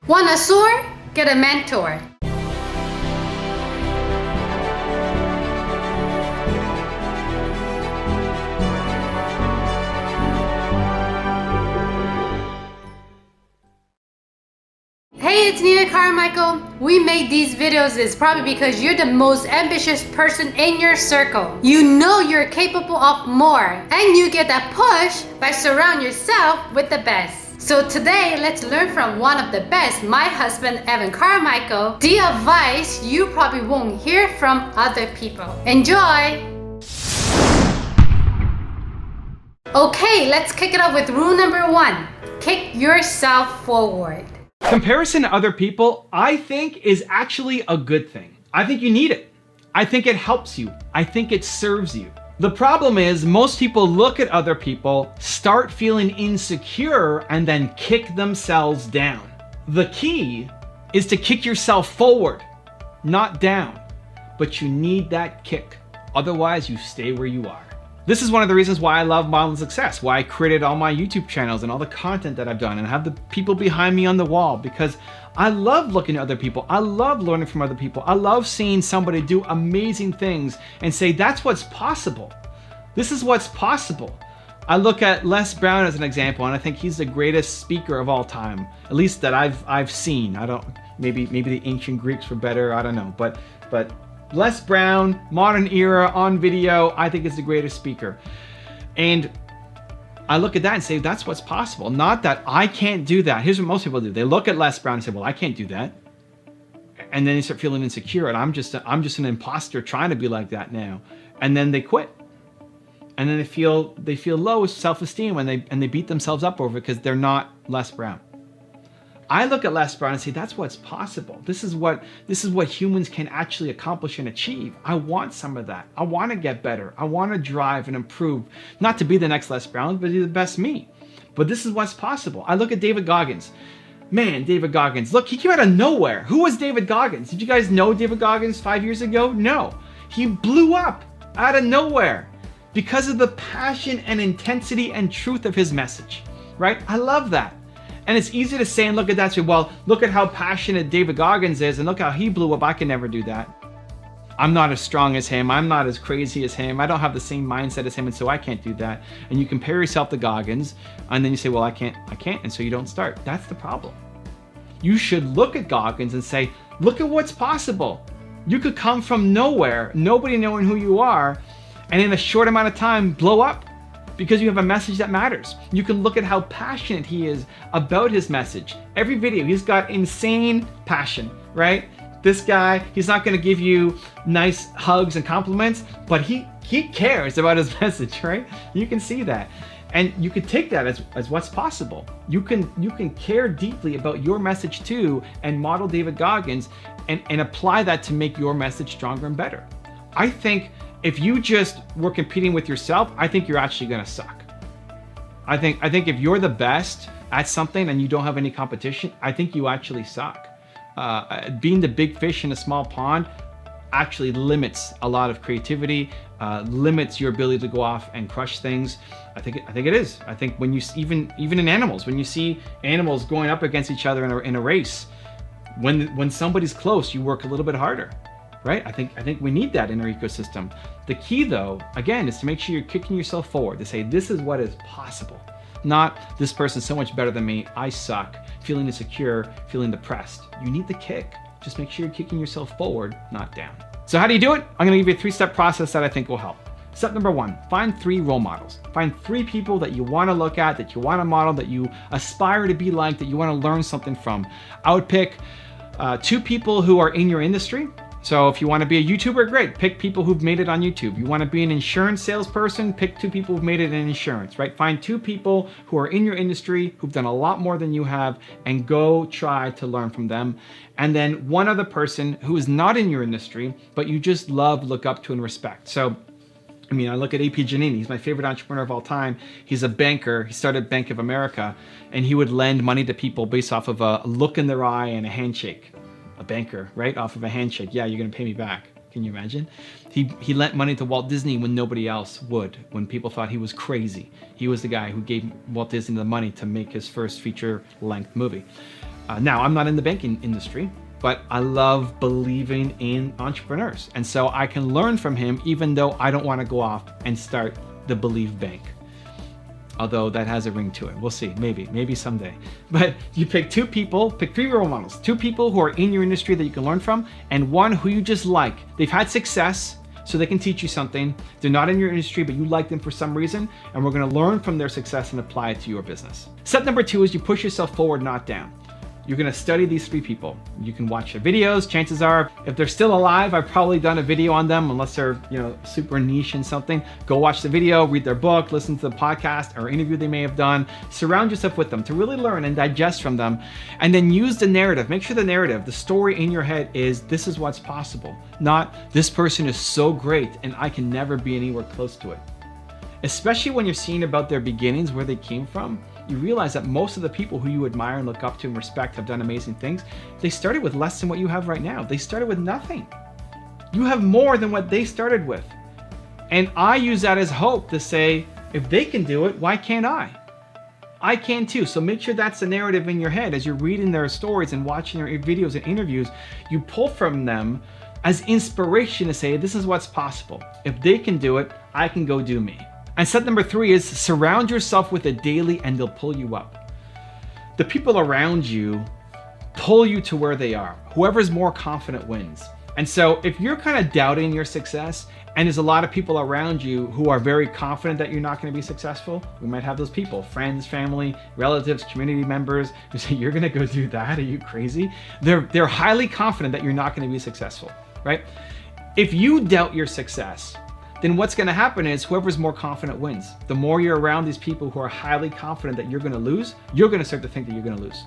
Want a sword? Get a mentor. Hey, it's Nina Carmichael. We made these videos is probably because you're the most ambitious person in your circle. You know you're capable of more, and you get that push by surrounding yourself with the best. So today, let's learn from one of the best, my husband, Evan Carmichael, the advice you probably won't hear from other people. Enjoy! Okay, let's kick it off with rule number 1. Kick yourself forward. Comparison to other people, I think, is actually a good thing. I think you need it. I think it helps you. I think it serves you. The problem is most people look at other people, start feeling insecure, and then kick themselves down. The key is to kick yourself forward, not down. But you need that kick. Otherwise, you stay where you are. This is one of the reasons why I love Modeling Success, why I created all my YouTube channels and all the content that I've done and have the people behind me on the wall, because I love looking at other people. I love learning from other people. I love seeing somebody do amazing things and say, that's what's possible. This is what's possible. I look at Les Brown as an example, and I think he's the greatest speaker of all time, at least that I've seen. Maybe the ancient Greeks were better, I don't know, but Les Brown, modern era, on video, I think is the greatest speaker. And I look at that and say, that's what's possible. Not that I can't do that. Here's what most people do. They look at Les Brown and say, well, I can't do that. And then they start feeling insecure, and I'm just an imposter trying to be like that now. And then they quit. And then they feel low self-esteem, and they beat themselves up over it because they're not Les Brown. I look at Les Brown and say, that's what's possible. This is what humans can actually accomplish and achieve. I want some of that. I want to get better. I want to drive and improve, not to be the next Les Brown, but be the best me. But this is what's possible. I look at David Goggins. Man, David Goggins, look, he came out of nowhere. Who was David Goggins? Did you guys know David Goggins 5 years ago? No. He blew up out of nowhere because of the passion and intensity and truth of his message, right? I love that. And it's easy to say and look at that and say, well, look at how passionate David Goggins is and look how he blew up. I can never do that. I'm not as strong as him. I'm not as crazy as him. I don't have the same mindset as him, and so I can't do that. And you compare yourself to Goggins, and then you say, well, I can't, and so you don't start. That's the problem. You should look at Goggins and say, look at what's possible. You could come from nowhere, nobody knowing who you are, and in a short amount of time, blow up. Because you have a message that matters. You can look at how passionate he is about his message. Every video, he's got insane passion, right? This guy, he's not gonna give you nice hugs and compliments, but he cares about his message, right? You can see that. And you can take that as what's possible. You can care deeply about your message too, and model David Goggins and apply that to make your message stronger and better. I think if you just were competing with yourself, I think you're actually gonna suck. I think if you're the best at something and you don't have any competition, I think you actually suck. Being the big fish in a small pond actually limits a lot of creativity, limits your ability to go off and crush things. I think it is. I think when you even in animals, when you see animals going up against each other in a race, when somebody's close, you work a little bit harder. Right? I think we need that in our ecosystem. The key though, again, is to make sure you're kicking yourself forward, to say this is what is possible. Not this person's so much better than me, I suck, feeling insecure, feeling depressed. You need the kick. Just make sure you're kicking yourself forward, not down. So how do you do it? I'm gonna give you a 3-step process that I think will help. Step number 1, find 3 role models. Find 3 people that you wanna look at, that you wanna model, that you aspire to be like, that you wanna learn something from. I would pick 2 people who are in your industry. So if you want to be a YouTuber, great. Pick people who've made it on YouTube. You want to be an insurance salesperson, pick 2 people who've made it in insurance, right? Find 2 people who are in your industry, who've done a lot more than you have, and go try to learn from them. And then 1 other person who is not in your industry, but you just love, look up to, and respect. So, I mean, I look at AP Giannini. He's my favorite entrepreneur of all time. He's a banker. He started Bank of America, and he would lend money to people based off of a look in their eye and a handshake. A banker, right? Off of a handshake. Yeah, you're gonna pay me back. Can you imagine? He lent money to Walt Disney when nobody else would, when people thought he was crazy. He was the guy who gave Walt Disney the money to make his first feature-length movie. Now, I'm not in the banking industry, but I love believing in entrepreneurs. And so I can learn from him, even though I don't want to go off and start the Believe Bank. Although that has a ring to it. We'll see, maybe someday. But you pick pick 3 role models, 2 people who are in your industry that you can learn from, and 1 who you just like. They've had success, so they can teach you something. They're not in your industry, but you like them for some reason, and we're gonna learn from their success and apply it to your business. Step number 2 is you push yourself forward, not down. You're gonna study these 3 people. You can watch their videos. Chances are, if they're still alive, I've probably done a video on them, unless they're super niche in something. Go watch the video, read their book, listen to the podcast or interview they may have done. Surround yourself with them to really learn and digest from them. And then use the narrative. Make sure the narrative, the story in your head is, this is what's possible. Not, this person is so great and I can never be anywhere close to it. Especially when you're seeing about their beginnings, where they came from, you realize that most of the people who you admire and look up to and respect have done amazing things. They started with less than what you have right now. They started with nothing. You have more than what they started with. And I use that as hope to say, if they can do it, why can't I? I can too. So make sure that's the narrative in your head as you're reading their stories and watching their videos and interviews. You pull from them as inspiration to say, this is what's possible. If they can do it, I can go do me. And step number 3 is surround yourself with it daily and they'll pull you up. The people around you pull you to where they are. Whoever's more confident wins. And so if you're kind of doubting your success and there's a lot of people around you who are very confident that you're not going to be successful, we might have those people, friends, family, relatives, community members who say, you're going to go do that? Are you crazy? They're highly confident that you're not going to be successful, right? If you doubt your success, then what's gonna happen is whoever's more confident wins. The more you're around these people who are highly confident that you're gonna lose, you're gonna start to think that you're gonna lose.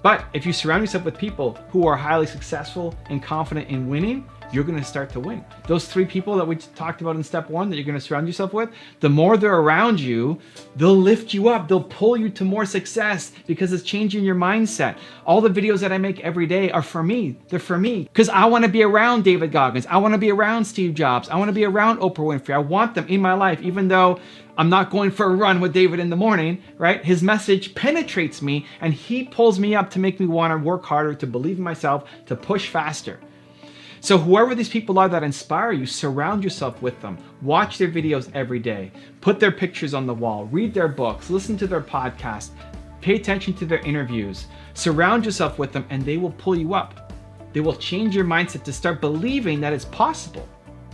But if you surround yourself with people who are highly successful and confident in winning, you're gonna start to win. Those 3 people that we talked about in step 1 that you're gonna surround yourself with, the more they're around you, they'll lift you up, they'll pull you to more success because it's changing your mindset. All the videos that I make every day are for me. They're for me because I wanna be around David Goggins. I wanna be around Steve Jobs. I wanna be around Oprah Winfrey. I want them in my life, even though I'm not going for a run with David in the morning, right? His message penetrates me and he pulls me up to make me wanna work harder, to believe in myself, to push faster. So whoever these people are that inspire you, surround yourself with them. Watch their videos every day. Put their pictures on the wall. Read their books. Listen to their podcasts. Pay attention to their interviews. Surround yourself with them and they will pull you up. They will change your mindset to start believing that it's possible,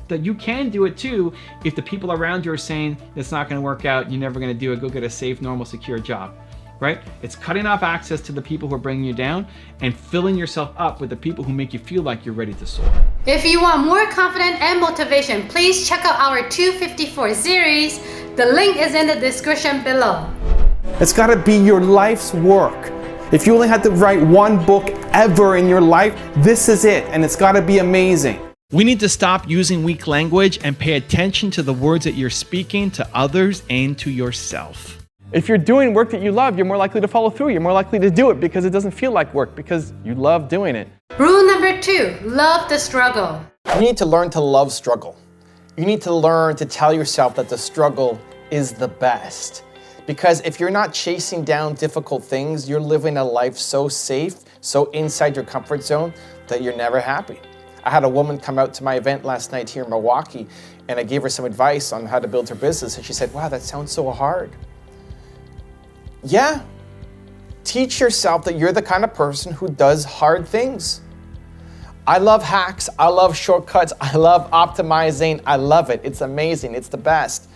that you can do it too. If the people around you are saying it's not going to work out, you're never going to do it, go get a safe, normal, secure job. Right? It's cutting off access to the people who are bringing you down and filling yourself up with the people who make you feel like you're ready to soar. If you want more confidence and motivation, please check out our 254 series. The link is in the description below. It's got to be your life's work. If you only had to write 1 book ever in your life, this is it, and it's got to be amazing. We need to stop using weak language and pay attention to the words that you're speaking to others and to yourself. If you're doing work that you love, you're more likely to follow through. You're more likely to do it because it doesn't feel like work, because you love doing it. Rule number 2, love the struggle. You need to learn to love struggle. You need to learn to tell yourself that the struggle is the best. Because if you're not chasing down difficult things, you're living a life so safe, so inside your comfort zone, that you're never happy. I had a woman come out to my event last night here in Milwaukee, and I gave her some advice on how to build her business, and she said, wow, that sounds so hard. Yeah, teach yourself that you're the kind of person who does hard things. I love hacks, I love shortcuts, I love optimizing, I love it. It's amazing, it's the best.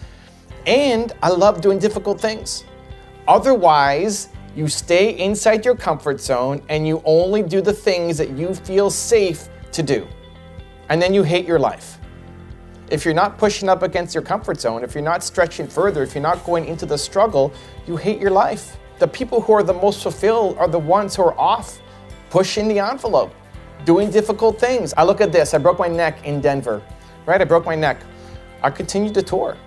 And I love doing difficult things. Otherwise, you stay inside your comfort zone and you only do the things that you feel safe to do. And then you hate your life. If you're not pushing up against your comfort zone, if you're not stretching further, if you're not going into the struggle, you hate your life. The people who are the most fulfilled are the ones who are off, pushing the envelope, doing difficult things. I look at this, I broke my neck in Denver, right? I broke my neck. I continued to tour.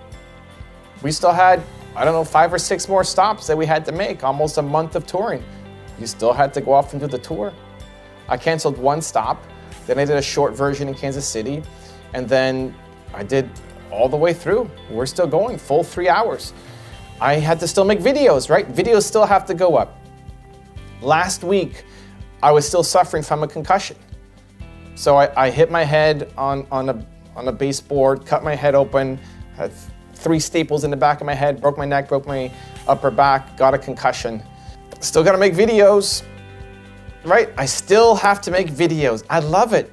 We still had, 5 or 6 more stops that we had to make, almost a month of touring. You still had to go off and do the tour. I canceled 1 stop, then I did a short version in Kansas City, and then I did all the way through. We're still going, full 3 hours. I had to still make videos, right? Videos still have to go up. Last week, I was still suffering from a concussion. So I hit my head on a baseboard, cut my head open, had 3 staples in the back of my head, broke my neck, broke my upper back, got a concussion. Still gotta make videos, right? I still have to make videos. I love it.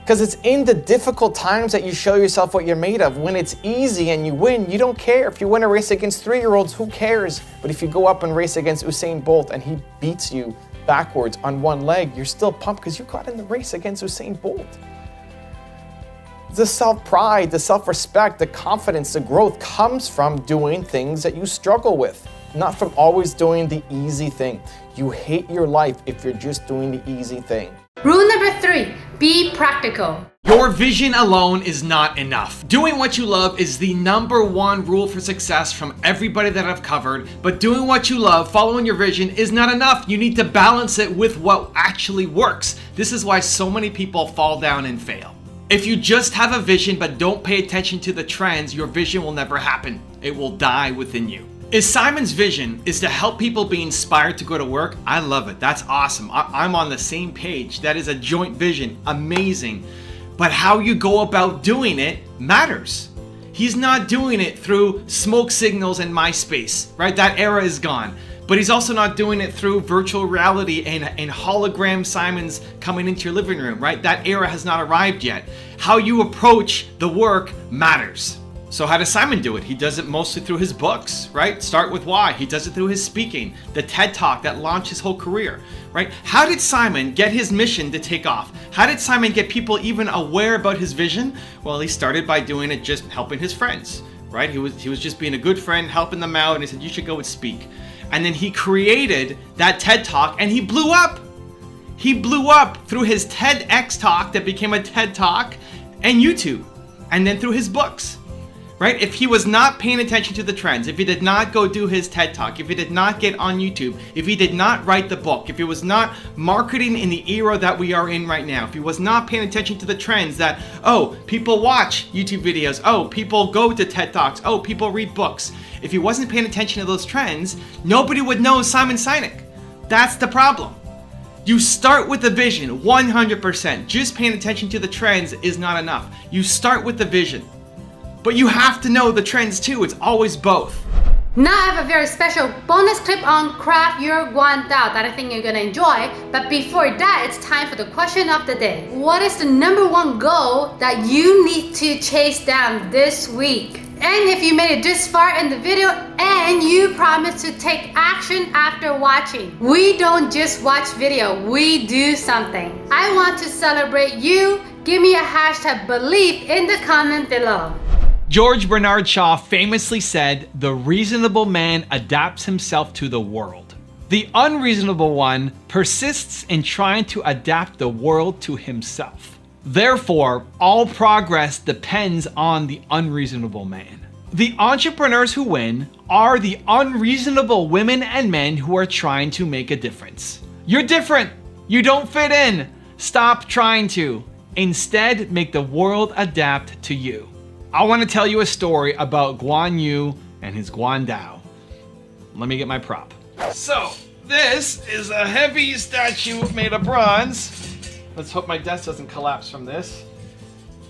Because it's in the difficult times that you show yourself what you're made of. When it's easy and you win, you don't care. If you win a race against 3-year-olds, who cares? But if you go up and race against Usain Bolt and he beats you backwards on one leg, you're still pumped because you got in the race against Usain Bolt. The self-pride, the self-respect, the confidence, the growth comes from doing things that you struggle with, not from always doing the easy thing. You hate your life if you're just doing the easy thing. Rule number 3, be practical. Your vision alone is not enough. Doing what you love is the #1 rule for success from everybody that I've covered, but doing what you love, following your vision, is not enough. You need to balance it with what actually works. This is why so many people fall down and fail. If you just have a vision but don't pay attention to the trends, your vision will never happen. It will die within you. If Simon's vision is to help people be inspired to go to work, I love it. That's awesome. I'm on the same page. That is a joint vision. Amazing. But how you go about doing it matters. He's not doing it through smoke signals and MySpace, right? That era is gone. But he's also not doing it through virtual reality and hologram Simons coming into your living room, right? That era has not arrived yet. How you approach the work matters. So how does Simon do it? He does it mostly through his books, right? Start with Why. He does it through his speaking, the TED Talk that launched his whole career, right? How did Simon get his mission to take off? How did Simon get people even aware about his vision? Well, he started by doing it just helping his friends, right? He was just being a good friend, helping them out, and he said, you should go and speak. And then he created that TED Talk and he blew up. He blew up through his TEDx talk that became a TED Talk and YouTube, and then through his books. Right? If he was not paying attention to the trends, if he did not go do his TED Talk, if he did not get on YouTube, if he did not write the book, if he was not marketing in the era that we are in right now, if he was not paying attention to the trends that, oh, people watch YouTube videos, oh, people go to TED Talks, oh, people read books. If he wasn't paying attention to those trends, nobody would know Simon Sinek. That's the problem. You start with the vision, 100%. Just paying attention to the trends is not enough. You start with the vision. But you have to know the trends too. It's always both. Now I have a very special bonus clip on craft your guan dao that I think you're gonna enjoy. But before that, it's time for the question of the day. What is the #1 goal that you need to chase down this week? And if you made it this far in the video and you promise to take action after watching, we don't just watch video, we do something. I want to celebrate you. Give me a hashtag belief in the comment below. George Bernard Shaw famously said, "The reasonable man adapts himself to the world. The unreasonable one persists in trying to adapt the world to himself. Therefore, all progress depends on the unreasonable man." The entrepreneurs who win are the unreasonable women and men who are trying to make a difference. You're different. You don't fit in. Stop trying to. Instead, make the world adapt to you. I want to tell you a story about Guan Yu and his Guan Dao. Let me get my prop. So, this is a heavy statue made of bronze. Let's hope my desk doesn't collapse from this.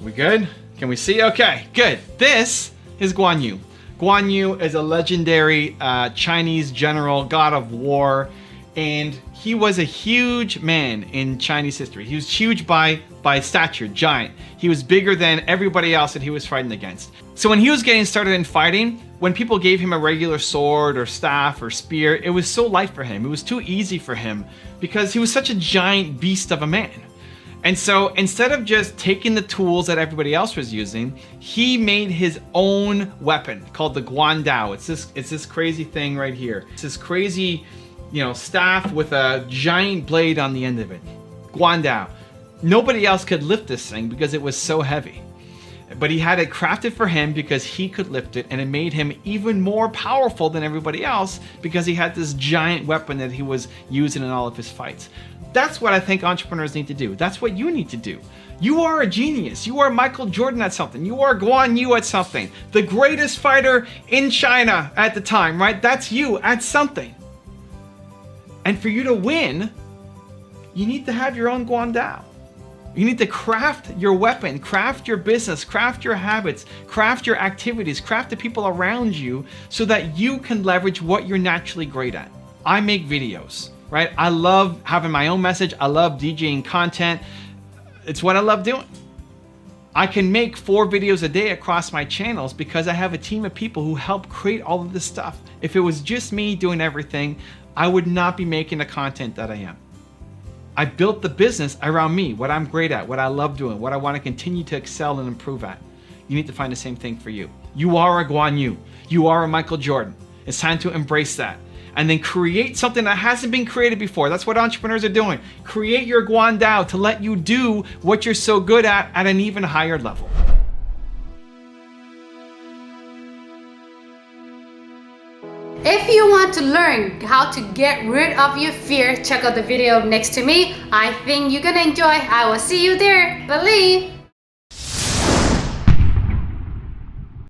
We good? Can we see? Okay, good. This is Guan Yu. Guan Yu is a legendary Chinese general, god of war, and he was a huge man in Chinese history. He was huge by stature, giant. He was bigger than everybody else that he was fighting against. So when he was getting started in fighting, when people gave him a regular sword or staff or spear, it was so light for him. It was too easy for him because he was such a giant beast of a man. And so instead of just taking the tools that everybody else was using, he made his own weapon called the Guan Dao. It's this crazy thing right here. It's this crazy, staff with a giant blade on the end of it. Guan Dao. Nobody else could lift this thing because it was so heavy. But he had it crafted for him because he could lift it, and it made him even more powerful than everybody else because he had this giant weapon that he was using in all of his fights. That's what I think entrepreneurs need to do. That's what you need to do. You are a genius. You are Michael Jordan at something. You are Guan Yu at something. The greatest fighter in China at the time, right? That's you at something. And for you to win, you need to have your own guandao. You need to craft your weapon, craft your business, craft your habits, craft your activities, craft the people around you so that you can leverage what you're naturally great at. I make videos, right? I love having my own message. I love DJing content. It's what I love doing. I can make 4 videos a day across my channels because I have a team of people who help create all of this stuff. If it was just me doing everything, I would not be making the content that I am. I built the business around me, what I'm great at, what I love doing, what I want to continue to excel and improve at. You need to find the same thing for you. You are a Guan Yu. You are a Michael Jordan. It's time to embrace that. And then create something that hasn't been created before. That's what entrepreneurs are doing. Create your guandao to let you do what you're so good at an even higher level. If you want to learn how to get rid of your fear, check out the video next to me. I think you're gonna enjoy. I will see you there. Believe.